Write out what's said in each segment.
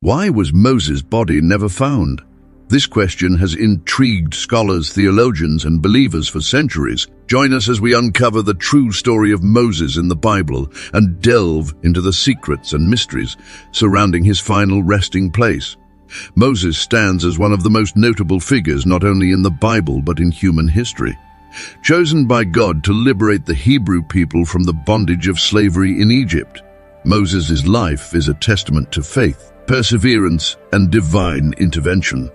Why was Moses' body never found? This question has intrigued scholars, theologians, and believers for centuries. Join us as we uncover the true story of Moses in the Bible and delve into the secrets and mysteries surrounding his final resting place. Moses stands as one of the most notable figures not only in the Bible but in human history. Chosen by God to liberate the Hebrew people from the bondage of slavery in Egypt, Moses' life is a testament to faith, perseverance, and divine intervention.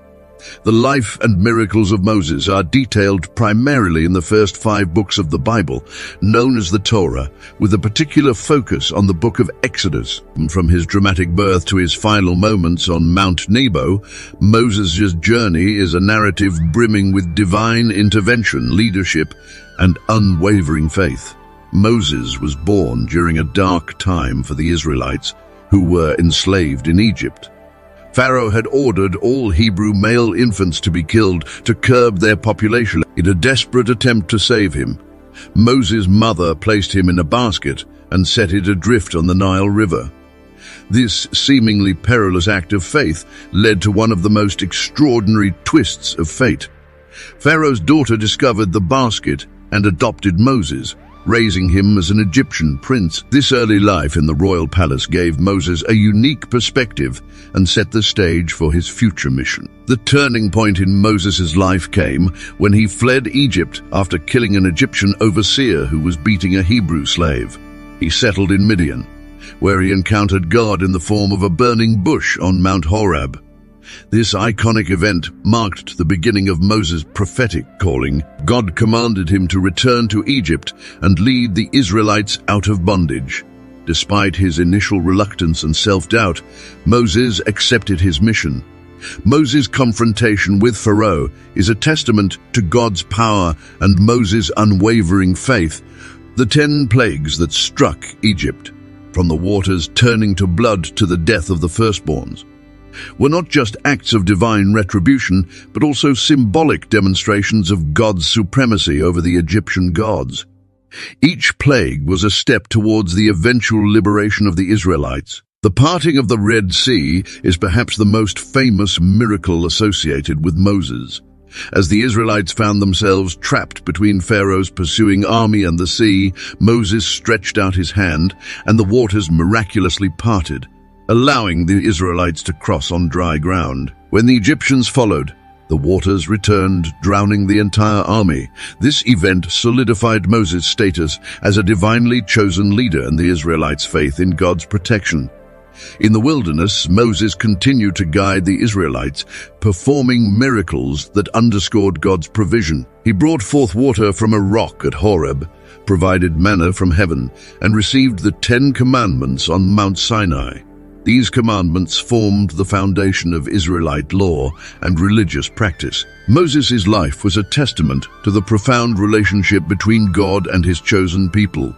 The life and miracles of Moses are detailed primarily in the first 5 books of the Bible, known as the Torah, with a particular focus on the book of Exodus. From his dramatic birth to his final moments on Mount Nebo, Moses' journey is a narrative brimming with divine intervention, leadership, and unwavering faith. Moses was born during a dark time for the Israelites, who were enslaved in Egypt. Pharaoh had ordered all Hebrew male infants to be killed to curb their population in a desperate attempt to save him. Moses' mother placed him in a basket and set it adrift on the Nile River. This seemingly perilous act of faith led to one of the most extraordinary twists of fate. Pharaoh's daughter discovered the basket and adopted Moses, raising him as an Egyptian prince. This early life in the royal palace gave Moses a unique perspective and set the stage for his future mission. The turning point in Moses' life came when he fled Egypt after killing an Egyptian overseer who was beating a Hebrew slave. He settled in Midian, where he encountered God in the form of a burning bush on Mount Horeb. This iconic event marked the beginning of Moses' prophetic calling. God commanded him to return to Egypt and lead the Israelites out of bondage. Despite his initial reluctance and self-doubt, Moses accepted his mission. Moses' confrontation with Pharaoh is a testament to God's power and Moses' unwavering faith. The 10 plagues that struck Egypt, from the waters turning to blood to the death of the firstborns, were not just acts of divine retribution, but also symbolic demonstrations of God's supremacy over the Egyptian gods. Each plague was a step towards the eventual liberation of the Israelites. The parting of the Red Sea is perhaps the most famous miracle associated with Moses. As the Israelites found themselves trapped between Pharaoh's pursuing army and the sea, Moses stretched out his hand, and the waters miraculously parted, allowing the Israelites to cross on dry ground. When the Egyptians followed, the waters returned, drowning the entire army. This event solidified Moses' status as a divinely chosen leader and the Israelites' faith in God's protection. In the wilderness, Moses continued to guide the Israelites, performing miracles that underscored God's provision. He brought forth water from a rock at Horeb, provided manna from heaven, and received the 10 Commandments on Mount Sinai. These commandments formed the foundation of Israelite law and religious practice. Moses' life was a testament to the profound relationship between God and his chosen people.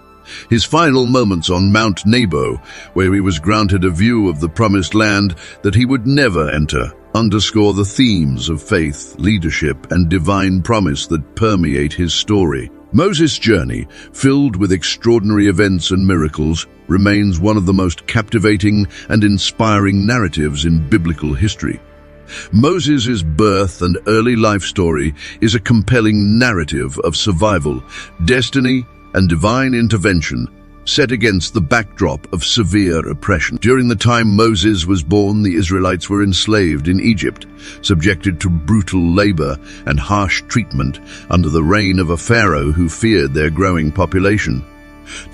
His final moments on Mount Nebo, where he was granted a view of the promised land that he would never enter, underscore the themes of faith, leadership, and divine promise that permeate his story. Moses' journey, filled with extraordinary events and miracles, remains one of the most captivating and inspiring narratives in biblical history. Moses' birth and early life story is a compelling narrative of survival, destiny, and divine intervention, set against the backdrop of severe oppression. During the time Moses was born, the Israelites were enslaved in Egypt, subjected to brutal labor and harsh treatment under the reign of a pharaoh who feared their growing population.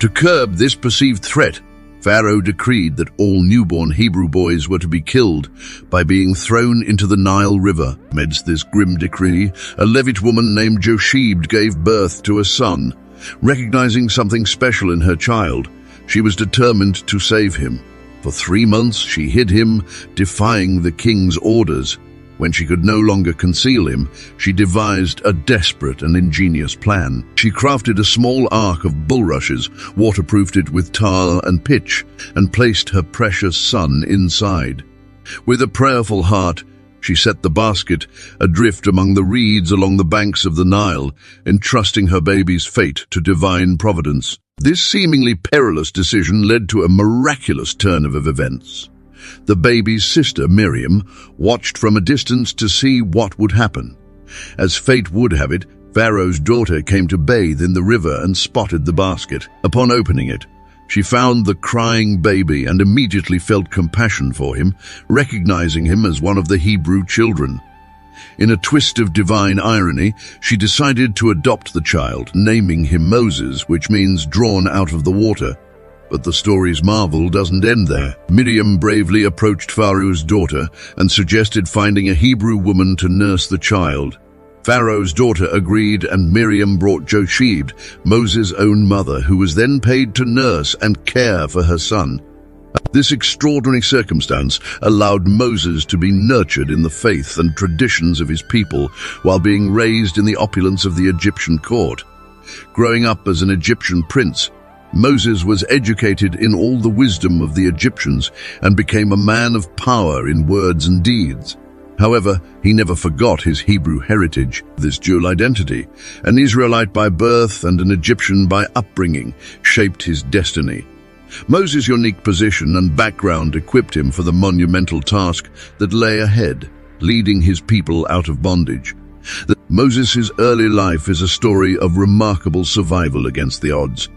To curb this perceived threat, Pharaoh decreed that all newborn Hebrew boys were to be killed by being thrown into the Nile River. Amidst this grim decree, a Levite woman named Jochebed gave birth to a son. Recognizing something special in her child, she was determined to save him. For 3 months she hid him, defying the king's orders. When she could no longer conceal him, she devised a desperate and ingenious plan. She crafted a small ark of bulrushes, waterproofed it with tar and pitch, and placed her precious son inside. With a prayerful heart, she set the basket adrift among the reeds along the banks of the Nile, entrusting her baby's fate to divine providence. This seemingly perilous decision led to a miraculous turn of events. The baby's sister, Miriam, watched from a distance to see what would happen. As fate would have it, Pharaoh's daughter came to bathe in the river and spotted the basket. Upon opening it, she found the crying baby and immediately felt compassion for him, recognizing him as one of the Hebrew children. In a twist of divine irony, she decided to adopt the child, naming him Moses, which means drawn out of the water. But the story's marvel doesn't end there. Miriam bravely approached Pharaoh's daughter and suggested finding a Hebrew woman to nurse the child. Pharaoh's daughter agreed, and Miriam brought Jochebed, Moses' own mother, who was then paid to nurse and care for her son. This extraordinary circumstance allowed Moses to be nurtured in the faith and traditions of his people while being raised in the opulence of the Egyptian court. Growing up as an Egyptian prince, Moses was educated in all the wisdom of the Egyptians and became a man of power in words and deeds. However, he never forgot his Hebrew heritage. This dual identity, an Israelite by birth and an Egyptian by upbringing, shaped his destiny. Moses' unique position and background equipped him for the monumental task that lay ahead, leading his people out of bondage. Moses' early life is a story of remarkable survival against the odds,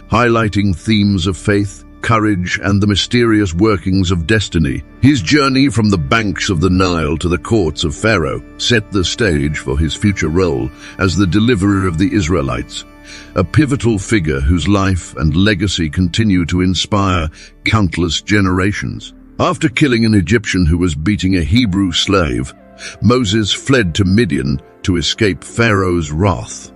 highlighting themes of faith, courage, and the mysterious workings of destiny. His journey from the banks of the Nile to the courts of Pharaoh set the stage for his future role as the deliverer of the Israelites, a pivotal figure whose life and legacy continue to inspire countless generations. After killing an Egyptian who was beating a Hebrew slave, Moses fled to Midian to escape Pharaoh's wrath.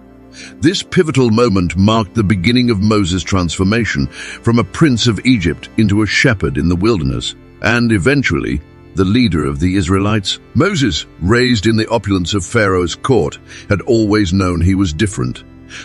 This pivotal moment marked the beginning of Moses' transformation from a prince of Egypt into a shepherd in the wilderness, and eventually the leader of the Israelites. Moses, raised in the opulence of Pharaoh's court, had always known he was different.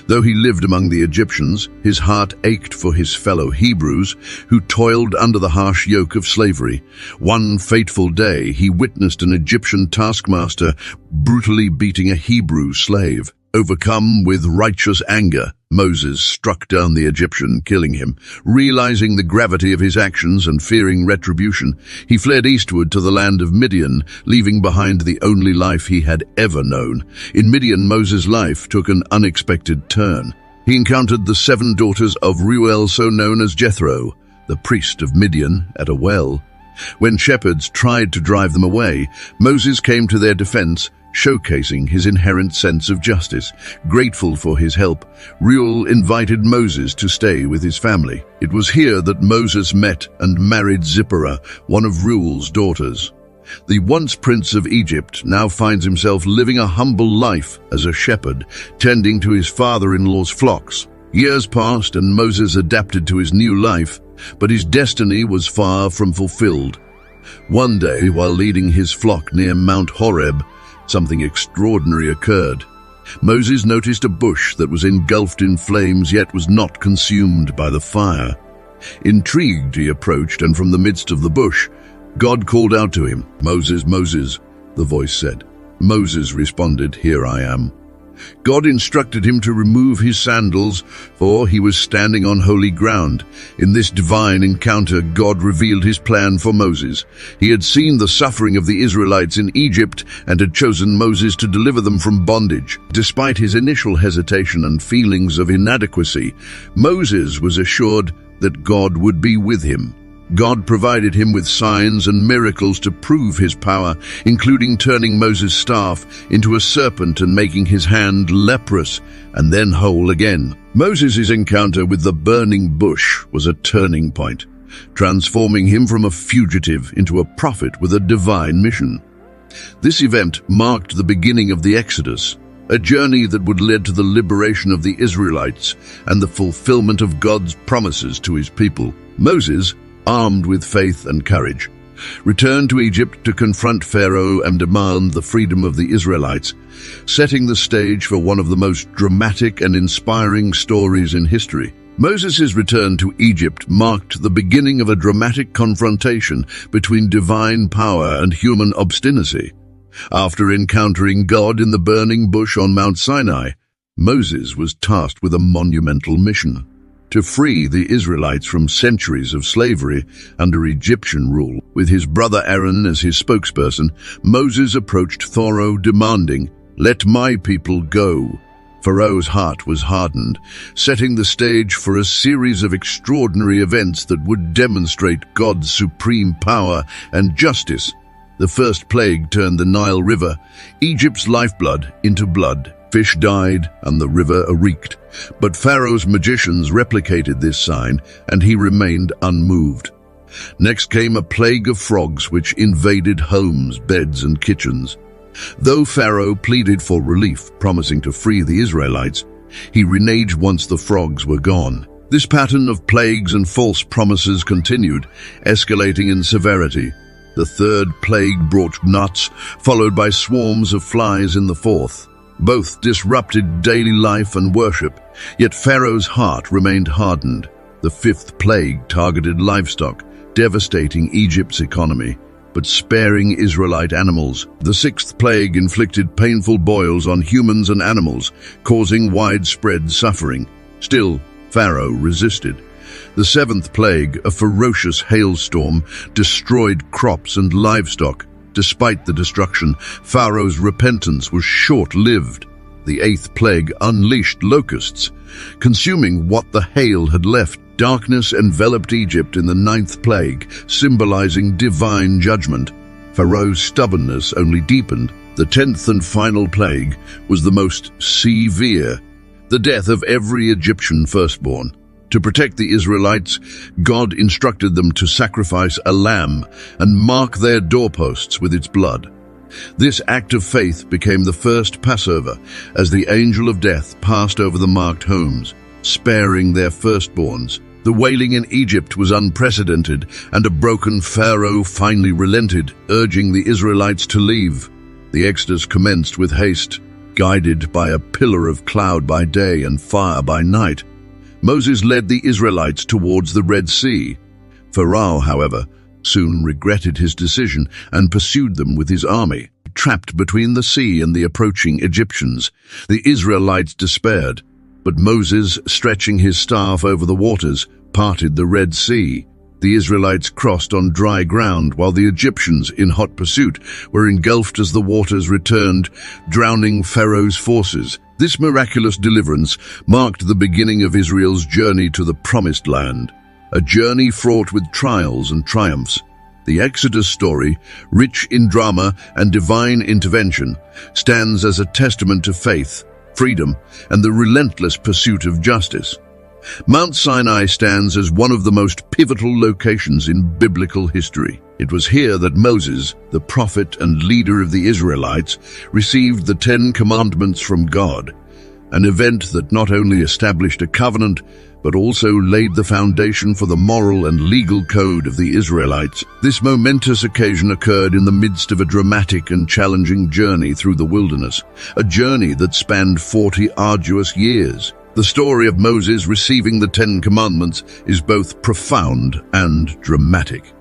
Though he lived among the Egyptians, his heart ached for his fellow Hebrews who toiled under the harsh yoke of slavery. One fateful day, he witnessed an Egyptian taskmaster brutally beating a Hebrew slave. Overcome with righteous anger, Moses struck down the Egyptian, killing him. Realizing the gravity of his actions and fearing retribution, he fled eastward to the land of Midian, leaving behind the only life he had ever known. In Midian, Moses' life took an unexpected turn. He encountered the 7 daughters of Reuel, so known as Jethro, the priest of Midian, at a well. When shepherds tried to drive them away, Moses came to their defense, showcasing his inherent sense of justice. Grateful for his help, Reuel invited Moses to stay with his family. It was here that Moses met and married Zipporah, one of Reuel's daughters. The once prince of Egypt now finds himself living a humble life as a shepherd, tending to his father-in-law's flocks. Years passed and Moses adapted to his new life, but his destiny was far from fulfilled. One day, while leading his flock near Mount Horeb, something extraordinary occurred. Moses noticed a bush that was engulfed in flames yet was not consumed by the fire. Intrigued, he approached, and from the midst of the bush, God called out to him. "Moses, Moses," the voice said. Moses responded, "Here I am." God instructed him to remove his sandals, for he was standing on holy ground. In this divine encounter, God revealed his plan for Moses. He had seen the suffering of the Israelites in Egypt and had chosen Moses to deliver them from bondage. Despite his initial hesitation and feelings of inadequacy, Moses was assured that God would be with him. God provided him with signs and miracles to prove his power, including turning Moses' staff into a serpent and making his hand leprous and then whole again. Moses' encounter with the burning bush was a turning point, transforming him from a fugitive into a prophet with a divine mission. This event marked the beginning of the Exodus, a journey that would lead to the liberation of the Israelites and the fulfillment of God's promises to his people. Moses, armed with faith and courage, returned to Egypt to confront Pharaoh and demand the freedom of the Israelites, setting the stage for one of the most dramatic and inspiring stories in history. Moses' return to Egypt marked the beginning of a dramatic confrontation between divine power and human obstinacy. After encountering God in the burning bush on Mount Sinai, Moses was tasked with a monumental mission: to free the Israelites from centuries of slavery under Egyptian rule. With his brother Aaron as his spokesperson, Moses approached Pharaoh demanding, "Let my people go." Pharaoh's heart was hardened, setting the stage for a series of extraordinary events that would demonstrate God's supreme power and justice. The first plague turned the Nile River, Egypt's lifeblood, into blood. Fish died and the river reeked. But Pharaoh's magicians replicated this sign, and he remained unmoved. Next came a plague of frogs which invaded homes, beds, and kitchens. Though Pharaoh pleaded for relief, promising to free the Israelites, he reneged once the frogs were gone. This pattern of plagues and false promises continued, escalating in severity. The third plague brought gnats, followed by swarms of flies in the fourth. Both disrupted daily life and worship, yet Pharaoh's heart remained hardened. The fifth plague targeted livestock, devastating Egypt's economy, but sparing Israelite animals. The sixth plague inflicted painful boils on humans and animals, causing widespread suffering. Still, Pharaoh resisted. The seventh plague, a ferocious hailstorm, destroyed crops and livestock. Despite the destruction, Pharaoh's repentance was short-lived. The eighth plague unleashed locusts, consuming what the hail had left. Darkness enveloped Egypt in the ninth plague, symbolizing divine judgment. Pharaoh's stubbornness only deepened. The 10th and final plague was the most severe, the death of every Egyptian firstborn. To protect the Israelites, God instructed them to sacrifice a lamb and mark their doorposts with its blood. This act of faith became the first Passover, as the angel of death passed over the marked homes, sparing their firstborns. The wailing in Egypt was unprecedented, and a broken Pharaoh finally relented, urging the Israelites to leave. The exodus commenced with haste, guided by a pillar of cloud by day and fire by night. Moses led the Israelites towards the Red Sea. Pharaoh, however, soon regretted his decision and pursued them with his army. Trapped between the sea and the approaching Egyptians, the Israelites despaired. But Moses, stretching his staff over the waters, parted the Red Sea. The Israelites crossed on dry ground, while the Egyptians, in hot pursuit, were engulfed as the waters returned, drowning Pharaoh's forces. This miraculous deliverance marked the beginning of Israel's journey to the Promised Land, a journey fraught with trials and triumphs. The Exodus story, rich in drama and divine intervention, stands as a testament to faith, freedom, and the relentless pursuit of justice. Mount Sinai stands as one of the most pivotal locations in biblical history. It was here that Moses, the prophet and leader of the Israelites, received the 10 Commandments from God, an event that not only established a covenant, but also laid the foundation for the moral and legal code of the Israelites. This momentous occasion occurred in the midst of a dramatic and challenging journey through the wilderness, a journey that spanned 40 arduous years. The story of Moses receiving the 10 Commandments is both profound and dramatic.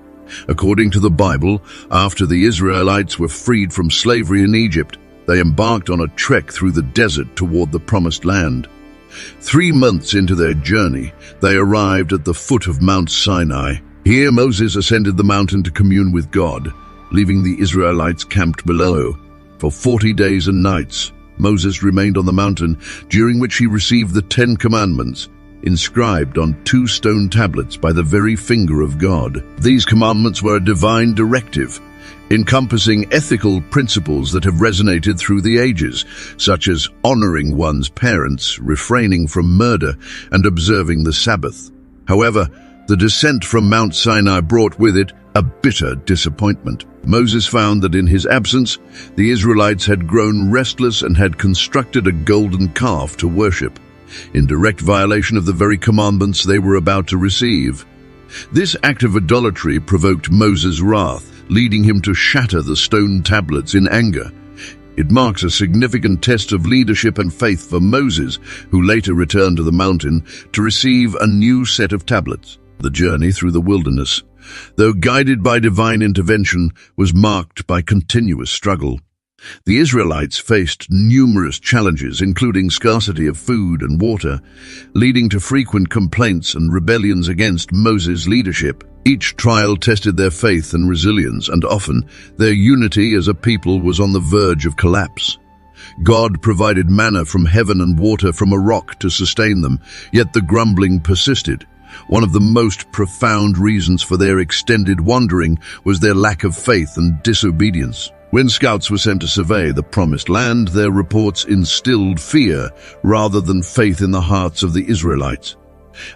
According to the Bible, after the Israelites were freed from slavery in Egypt, they embarked on a trek through the desert toward the Promised Land. 3 months into their journey, they arrived at the foot of Mount Sinai. Here Moses ascended the mountain to commune with God, leaving the Israelites camped below. For 40 days and nights, Moses remained on the mountain, during which he received the 10 Commandments, inscribed on 2 stone tablets by the very finger of God. These commandments were a divine directive, encompassing ethical principles that have resonated through the ages, such as honoring one's parents, refraining from murder, and observing the Sabbath. However, the descent from Mount Sinai brought with it a bitter disappointment. Moses found that in his absence, the Israelites had grown restless and had constructed a golden calf to worship, in direct violation of the very commandments they were about to receive. This act of idolatry provoked Moses' wrath, leading him to shatter the stone tablets in anger. It marks a significant test of leadership and faith for Moses, who later returned to the mountain to receive a new set of tablets. The journey through the wilderness, though guided by divine intervention, was marked by continuous struggle. The Israelites faced numerous challenges, including scarcity of food and water, leading to frequent complaints and rebellions against Moses' leadership. Each trial tested their faith and resilience, and often their unity as a people was on the verge of collapse. God provided manna from heaven and water from a rock to sustain them, yet the grumbling persisted. One of the most profound reasons for their extended wandering was their lack of faith and disobedience. When scouts were sent to survey the promised land, their reports instilled fear rather than faith in the hearts of the Israelites.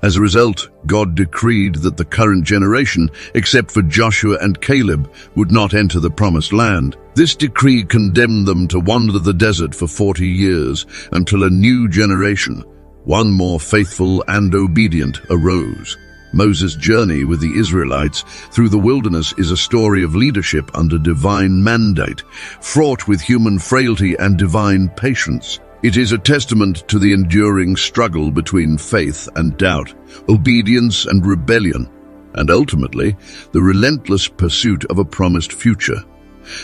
As a result, God decreed that the current generation, except for Joshua and Caleb, would not enter the promised land. This decree condemned them to wander the desert for 40 years until a new generation, one more faithful and obedient, arose. Moses' journey with the Israelites through the wilderness is a story of leadership under divine mandate, fraught with human frailty and divine patience. It is a testament to the enduring struggle between faith and doubt, obedience and rebellion, and ultimately, the relentless pursuit of a promised future.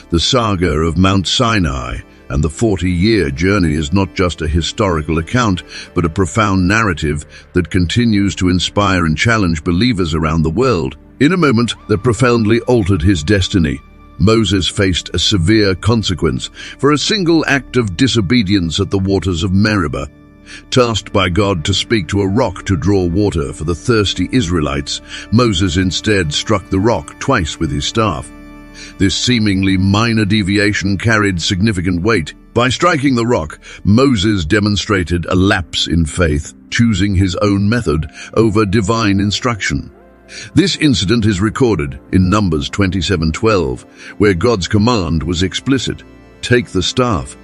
The saga of Mount Sinai and the 40-year journey is not just a historical account, but a profound narrative that continues to inspire and challenge believers around the world. In a moment that profoundly altered his destiny, Moses faced a severe consequence for a single act of disobedience at the waters of Meribah. Tasked by God to speak to a rock to draw water for the thirsty Israelites, Moses instead struck the rock twice with his staff. This seemingly minor deviation carried significant weight. By striking the rock, Moses demonstrated a lapse in faith, choosing his own method over divine instruction. This incident is recorded in Numbers 27:12, where God's command was explicit: "Take the staff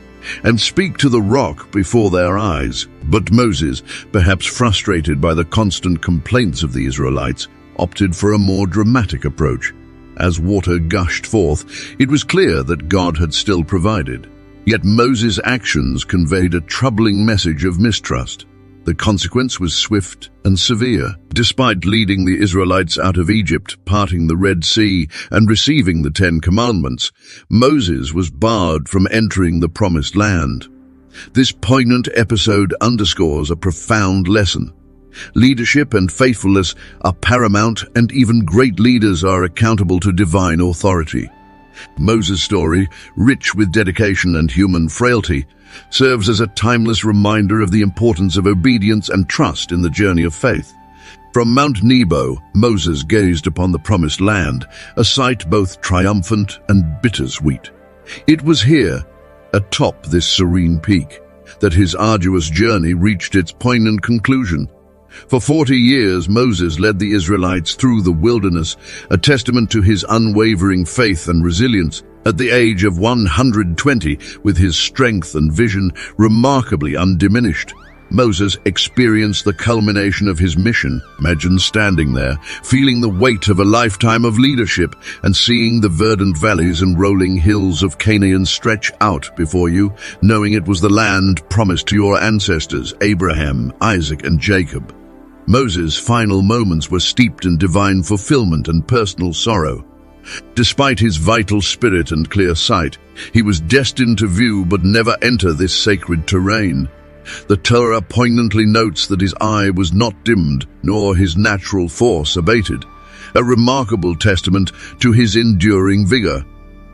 and speak to the rock before their eyes." But Moses, perhaps frustrated by the constant complaints of the Israelites, opted for a more dramatic approach. As water gushed forth, it was clear that God had still provided. Yet Moses' actions conveyed a troubling message of mistrust. The consequence was swift and severe. Despite leading the Israelites out of Egypt, parting the Red Sea, and receiving the 10 Commandments, Moses was barred from entering the Promised Land. This poignant episode underscores a profound lesson. Leadership and faithfulness are paramount, and even great leaders are accountable to divine authority. Moses' story, rich with dedication and human frailty, serves as a timeless reminder of the importance of obedience and trust in the journey of faith. From Mount Nebo, Moses gazed upon the promised land, a sight both triumphant and bittersweet. It was here, atop this serene peak, that his arduous journey reached its poignant conclusion. For 40 years, Moses led the Israelites through the wilderness, a testament to his unwavering faith and resilience. At the age of 120, with his strength and vision remarkably undiminished, Moses experienced the culmination of his mission. Imagine standing there, feeling the weight of a lifetime of leadership and seeing the verdant valleys and rolling hills of Canaan stretch out before you, knowing it was the land promised to your ancestors, Abraham, Isaac, and Jacob. Moses' final moments were steeped in divine fulfillment and personal sorrow. Despite his vital spirit and clear sight, he was destined to view but never enter this sacred terrain. The Torah poignantly notes that his eye was not dimmed, nor his natural force abated, a remarkable testament to his enduring vigor.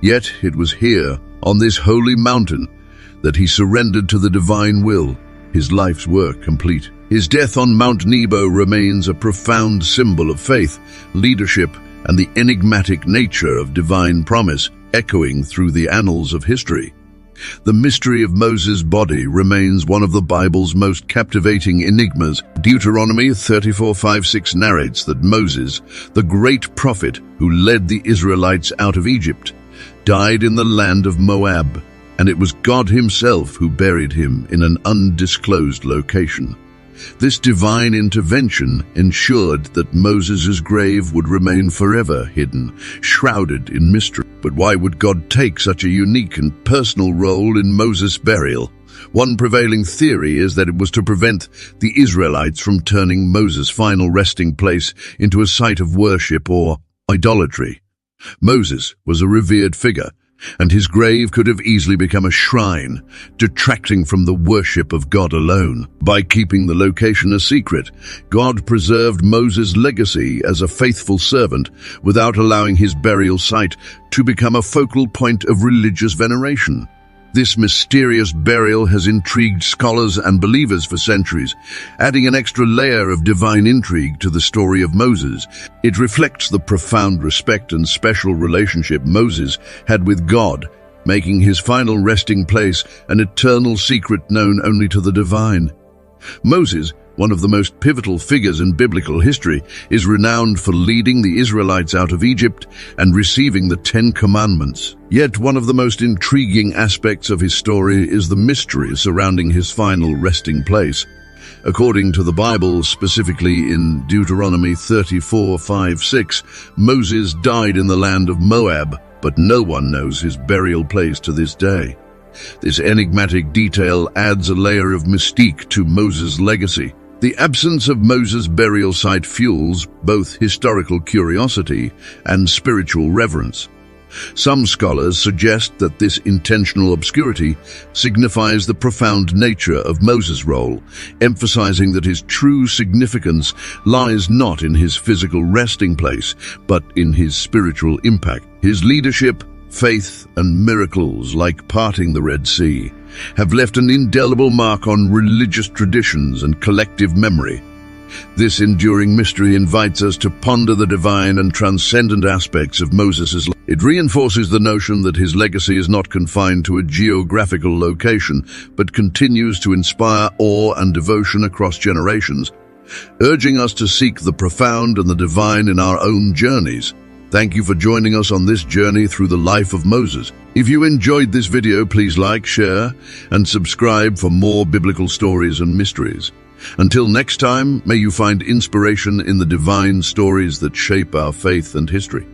Yet it was here, on this holy mountain, that he surrendered to the divine will, his life's work complete. His death on Mount Nebo remains a profound symbol of faith, leadership, and the enigmatic nature of divine promise, echoing through the annals of history. The mystery of Moses' body remains one of the Bible's most captivating enigmas. Deuteronomy 34:5-6 narrates that Moses, the great prophet who led the Israelites out of Egypt, died in the land of Moab, and it was God himself who buried him in an undisclosed location. This divine intervention ensured that Moses' grave would remain forever hidden, shrouded in mystery. But why would God take such a unique and personal role in Moses' burial? One prevailing theory is that it was to prevent the Israelites from turning Moses' final resting place into a site of worship or idolatry. Moses was a revered figure, and his grave could have easily become a shrine, detracting from the worship of God alone. By keeping the location a secret, God preserved Moses' legacy as a faithful servant without allowing his burial site to become a focal point of religious veneration. This mysterious burial has intrigued scholars and believers for centuries, adding an extra layer of divine intrigue to the story of Moses. It reflects the profound respect and special relationship Moses had with God, making his final resting place an eternal secret known only to the divine. Moses, one of the most pivotal figures in biblical history, is renowned for leading the Israelites out of Egypt and receiving the 10 Commandments. Yet one of the most intriguing aspects of his story is the mystery surrounding his final resting place. According to the Bible, specifically in Deuteronomy 34:5-6, Moses died in the land of Moab, but no one knows his burial place to this day. This enigmatic detail adds a layer of mystique to Moses' legacy. The absence of Moses' burial site fuels both historical curiosity and spiritual reverence. Some scholars suggest that this intentional obscurity signifies the profound nature of Moses' role, emphasizing that his true significance lies not in his physical resting place, but in his spiritual impact. His leadership, faith, and miracles like parting the Red Sea have left an indelible mark on religious traditions and collective memory. This enduring mystery invites us to ponder the divine and transcendent aspects of Moses' life. It reinforces the notion that his legacy is not confined to a geographical location, but continues to inspire awe and devotion across generations, urging us to seek the profound and the divine in our own journeys. Thank you for joining us on this journey through the life of Moses. If you enjoyed this video, please like, share, and subscribe for more biblical stories and mysteries. Until next time, may you find inspiration in the divine stories that shape our faith and history.